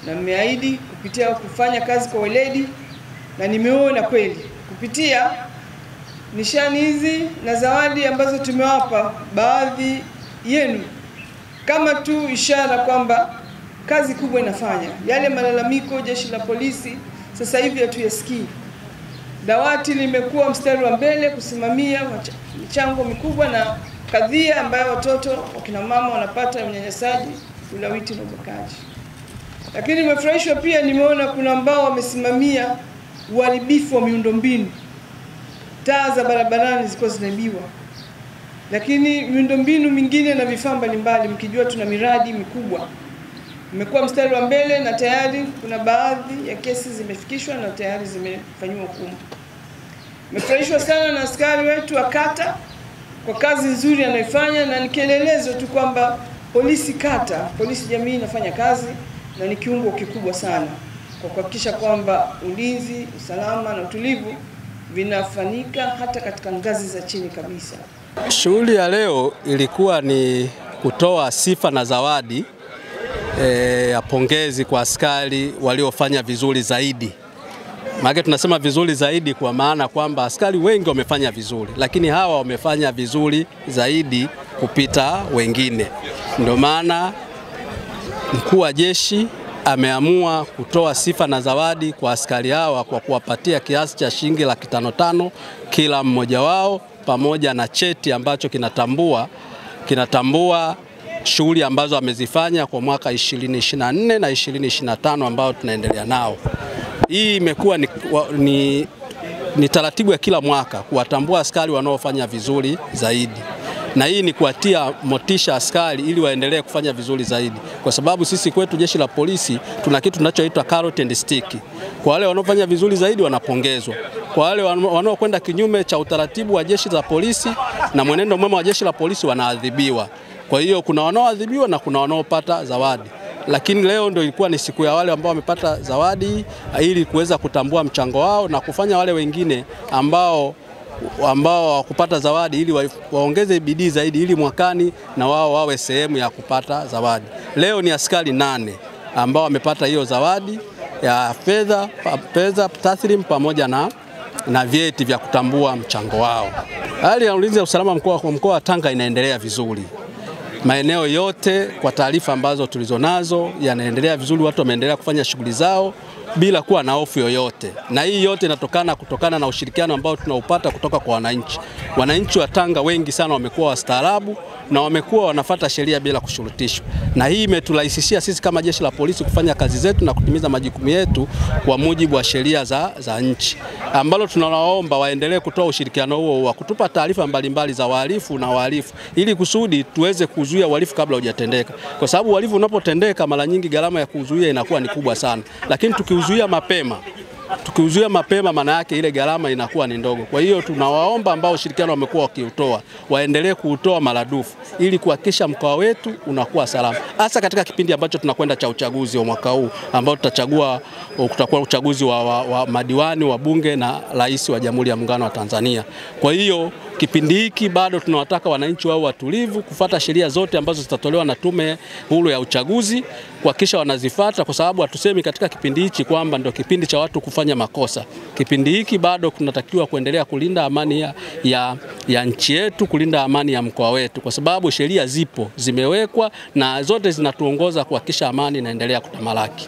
na nimeahidi kupitia kufanya kazi kwa weledi, na nimeona kweli kupitia nishani hizi na zawadi ambazo tumewapa baadhi yenu kama tu ishara kwamba kazi kubwa inafanya. Yale malalamiko jeshi la polisi sasa hivi hatuyasikii. Dawati limekuwa mstari wa mbele kusimamia michango mikubwa na kadhia ambayo watoto wakina mama wanapata unyanyasaji, ulawiti na ubakaji. Lakini nimefurahishwa pia, nimeona kuna ambao wamesimamia uharibifu wa miundombinu. Taa za barabarani zilikuwa zinaibiwa. Lakini miundombinu mingine na vifaa mbalimbali, mkijua tuna miradi mikubwa, mmekuwa mstari wa mbele na tayari kuna baadhi ya kesi zimefikishwa na tayari zimefanywa hukumu. Nimefurahishwa sana na askari wetu wa kata kwa kazi nzuri anayofanya, na ni kielelezo tu kwamba polisi kata, polisi jamii inafanya kazi na ni kiungo kikubwa sana kwa kuhakikisha kwamba ulinzi, usalama na utulivu vinafanyika hata katika ngazi za chini kabisa. Shughuli ya leo ilikuwa ni kutoa sifa na zawadi ya pongezi kwa askari waliofanya vizuri zaidi. Maana tunasema vizuri zaidi kwa maana kwamba askari wengi wamefanya vizuri, lakini hawa wamefanya vizuri zaidi kupita wengine. Ndio maana mkuu wa jeshi ameamua kutoa sifa na zawadi kwa askari hawa kwa kuwapatia kiasi cha shilingi 550 kila mmoja wao, pamoja na cheti ambacho kinatambua shughuli ambazo amezifanya kwa mwaka 2024 na 2025 ambao tunaendelea nao. Hii imekuwa ni taratibu ya kila mwaka kuwatambua askari wanaofanya vizuri zaidi. Na hii ni kuatia motisha askari ili waendelee kufanya vizuri zaidi. Kwa sababu sisi kwetu jeshi la polisi tuna kitu tunachoitwa carrot and stick. Kwa wale wanaofanya vizuri zaidi wanapongezwa. Kwa wale wanaokwenda kinyume cha utaratibu wa jeshi la polisi na mwenendo mwema wa jeshi la polisi wanaadhibiwa. Kwa hiyo kuna wanaoadhibiwa na kuna wanaopata zawadi. Lakini leo ndio ilikuwa ni siku ya wale ambao wamepata zawadi ili kuweza kutambua mchango wao na kufanya wale wengine ambao kupata zawadi ili waongeze bidii zaidi ili mwakani na wao wawe sehemu ya kupata zawadi. Leo ni askari 8 ambao wamepata hiyo zawadi ya fedha taslim pamoja na vyeti vya kutambua mchango wao. Hali ya ulinzi na usalama mkoa wa Tanga inaendelea vizuri. Maeneo yote kwa taarifa ambazo tulizonazo yanaendelea vizuri, watu wameendelea kufanya shughuli zao bila kuwa na hofu yoyote. Na hii yote kutokana na ushirikiano ambao tunaupata kutoka kwa wananchi. Wananchi wa Tanga wengi sana wamekuwa wastaarabu na wamekuwa wanafuata sheria bila kushurutishwa. Na hii imeturahisishia sisi kama jeshi la polisi kufanya kazi zetu na kutimiza majukumu yetu kwa mujibu wa sheria za nchi. Ambalo tunawaomba waendelee kutoa ushirikiano huo wa kutupa taarifa mbalimbali za wahalifu na wahalifu ili kusudi tuweze kuzuia uhalifu kabla hujatendeka. Kwa sababu uhalifu unapotendeka mara nyingi gharama ya kuzuia inakuwa ni kubwa sana. Lakini tukiuzuia mapema maana yake ile gharama inakuwa ni ndogo. Kwa hiyo tunawaomba ambao ushirikiano wamekuwa wakiutoa waendelee kuutoa maradufu ili kuhakikisha mkoa wetu unakuwa salama. Hasa katika kipindi ambacho tunakwenda cha uchaguzi wa mwaka huu ambao kutakuwa uchaguzi wa madiwani, wa bunge na rais wa Jamhuri ya Muungano wa Tanzania. Kwa hiyo kipindi hiki bado tunawataka wananchi wao watulivu kufuata sheria zote ambazo zitatolewa na Tume Huru ya Uchaguzi, kuhakikisha wanazifuata, kwa sababu hatusemi katika kipindi hiki kwamba ndio kipindi cha watu kufanya makosa. Kipindi hiki bado kunatakiwa kuendelea kulinda amani ya nchi yetu, kulinda amani ya mkoa wetu, kwa sababu sheria zipo, zimewekwa na zote zinatuongoza kuhakikisha amani inaendelea kutamalaki.